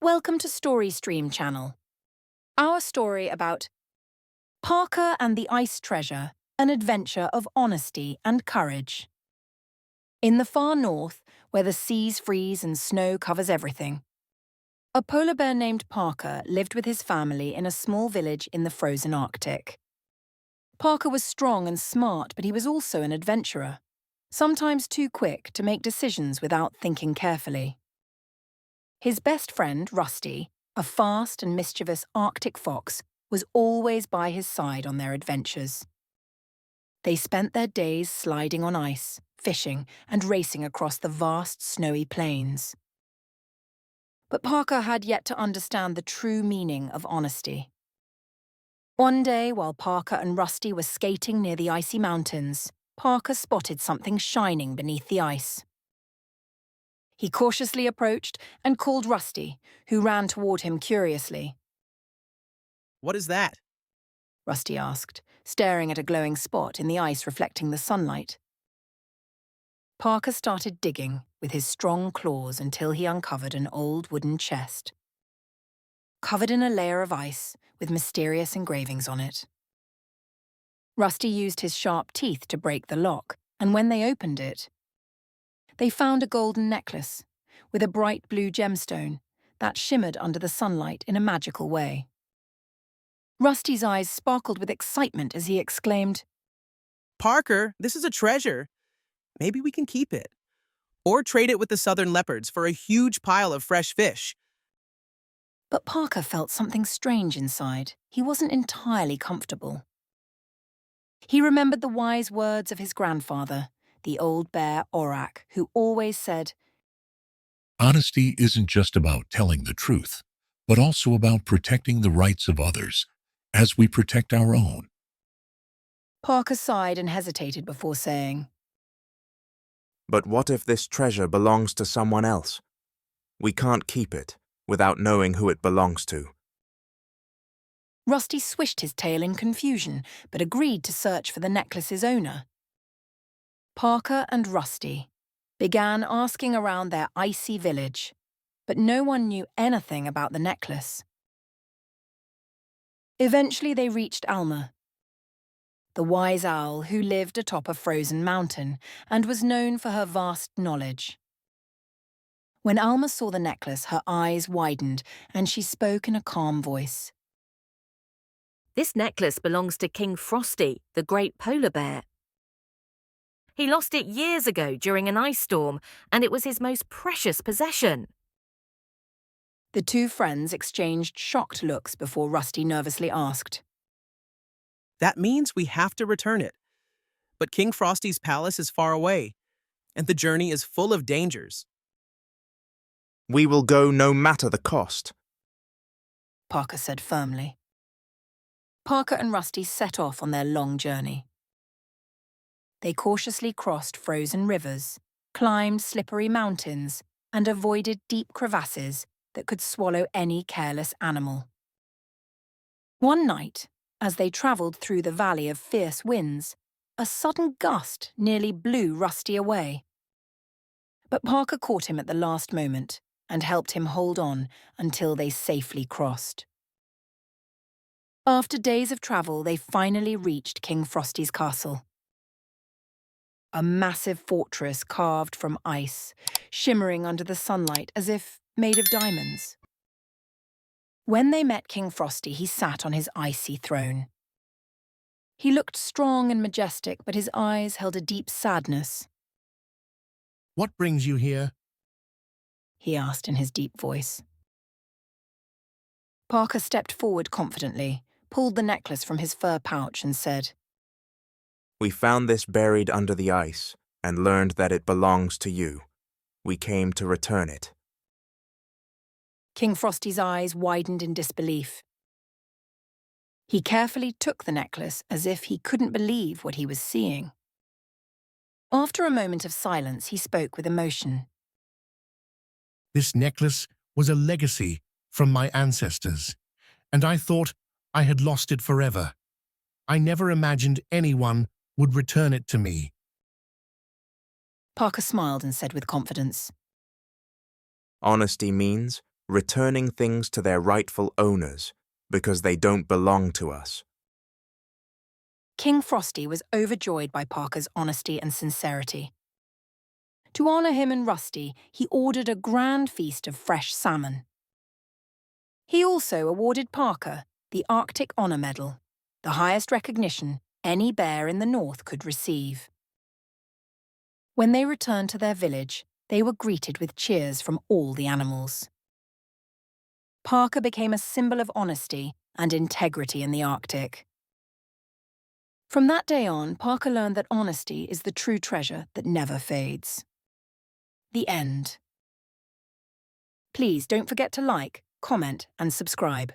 Welcome to Story Stream channel. Our story about Parker and the Ice Treasure, an adventure of honesty and courage. In the far north, where the seas freeze and snow covers everything, a polar bear named Parker lived with his family in a small village in the frozen Arctic. Parker was strong and smart, but he was also an adventurer, sometimes too quick to make decisions without thinking carefully. His best friend, Rusty, a fast and mischievous Arctic fox, was always by his side on their adventures. They spent their days sliding on ice, fishing, and racing across the vast snowy plains. But Parker had yet to understand the true meaning of honesty. One day, while Parker and Rusty were skating near the icy mountains, Parker spotted something shining beneath the ice. He cautiously approached and called Rusty, who ran toward him curiously. "What is that?" Rusty asked, staring at a glowing spot in the ice reflecting the sunlight. Parker started digging with his strong claws until he uncovered an old wooden chest, covered in a layer of ice with mysterious engravings on it. Rusty used his sharp teeth to break the lock, and when they opened it, they found a golden necklace with a bright blue gemstone that shimmered under the sunlight in a magical way. Rusty's eyes sparkled with excitement as he exclaimed, "Parker, this is a treasure. Maybe we can keep it. Or trade it with the southern leopards for a huge pile of fresh fish." But Parker felt something strange inside. He wasn't entirely comfortable. He remembered the wise words of his grandfather, the old bear Aurak, who always said, Honesty isn't just about telling the truth, but also about protecting the rights of others as we protect our own. Parker sighed and hesitated before saying, "But what if this treasure belongs to someone else? We can't keep it without knowing who it belongs to." Rusty swished his tail in confusion, but agreed to search for the necklace's owner. Parker and Rusty began asking around their icy village, but no one knew anything about the necklace. Eventually they reached Alma, the wise owl who lived atop a frozen mountain and was known for her vast knowledge. When Alma saw the necklace, her eyes widened and she spoke in a calm voice. This necklace belongs to King Frosty, the great polar bear. He lost it years ago during an ice storm, and it was his most precious possession. The two friends exchanged shocked looks before Rusty nervously asked, "That means we have to return it. But King Frosty's palace is far away, and the journey is full of dangers." "We will go no matter the cost." Parker said firmly. Parker and Rusty set off on their long journey. They cautiously crossed frozen rivers, climbed slippery mountains, and avoided deep crevasses that could swallow any careless animal. One night, as they travelled through the valley of fierce winds, a sudden gust nearly blew Rusty away. But Parker caught him at the last moment and helped him hold on until they safely crossed. After days of travel, they finally reached King Frosty's castle. A massive fortress carved from ice, shimmering under the sunlight as if made of diamonds. When they met King Frosty, he sat on his icy throne. He looked strong and majestic, but his eyes held a deep sadness. "What brings you here?" he asked in his deep voice. Parker stepped forward confidently, pulled the necklace from his fur pouch and said, "We found this buried under the ice and learned that it belongs to you. We came to return it." King Frosty's eyes widened in disbelief. He carefully took the necklace as if he couldn't believe what he was seeing. After a moment of silence, he spoke with emotion. "This necklace was a legacy from my ancestors, and I thought I had lost it forever. I never imagined anyone would return it to me." Parker smiled and said with confidence, "Honesty means returning things to their rightful owners because they don't belong to us. King Frosty was overjoyed by Parker's honesty and sincerity. To honour him and Rusty, he ordered a grand feast of fresh salmon. He also awarded Parker the Arctic Honour Medal, the highest recognition any bear in the north could receive. When they returned to their village, they were greeted with cheers from all the animals. Parker became a symbol of honesty and integrity in the Arctic. From that day on, Parker learned that honesty is the true treasure that never fades. The end. Please don't forget to like, comment, and subscribe.